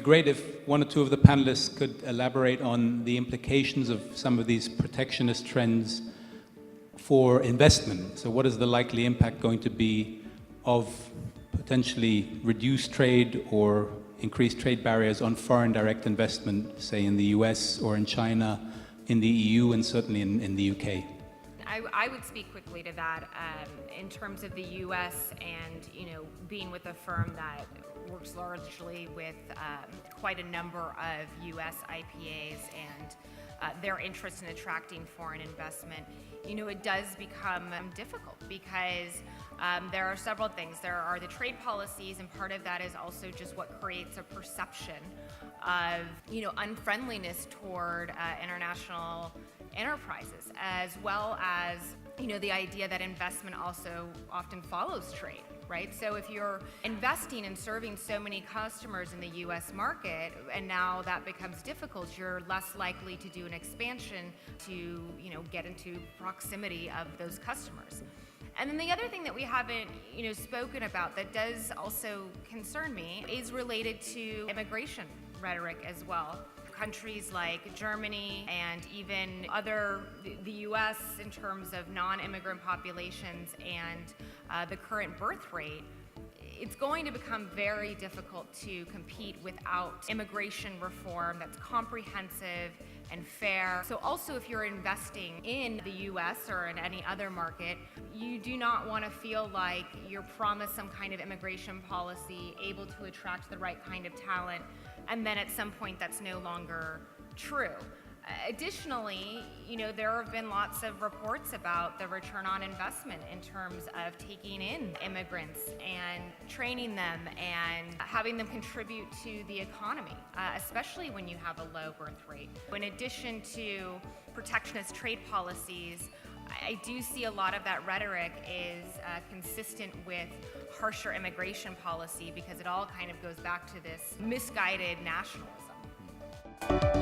great if one or two of the panelists could elaborate on the implications of some of these protectionist trends for investment. So what is the likely impact going to be of potentially reduced trade or increased trade barriers on foreign direct investment, say in the US or in China, in the EU, and certainly in the UK? I would speak quickly to that in terms of the U.S. and, being with a firm that works largely with quite a number of U.S. IPAs and their interest in attracting foreign investment. It does become difficult because there are several things. There are the trade policies, and part of that is also just what creates a perception of, unfriendliness toward international enterprises, as well as, the idea that investment also often follows trade, right? So if you're investing and serving so many customers in the US market, and now that becomes difficult, you're less likely to do an expansion to, get into proximity of those customers. And then the other thing that we haven't, spoken about that does also concern me is related to immigration rhetoric as well. Countries like Germany and even the US in terms of non-immigrant populations and the current birth rate, it's going to become very difficult to compete without immigration reform that's comprehensive and fair. So also, if you're investing in the US or in any other market, you do not want to feel like you're promised some kind of immigration policy able to attract the right kind of talent, and then at some point that's no longer true. Additionally, there have been lots of reports about the return on investment in terms of taking in immigrants and training them and having them contribute to the economy, especially when you have a low birth rate. In addition to protectionist trade policies, I do see a lot of that rhetoric is consistent with harsher immigration policy, because it all kind of goes back to this misguided nationalism.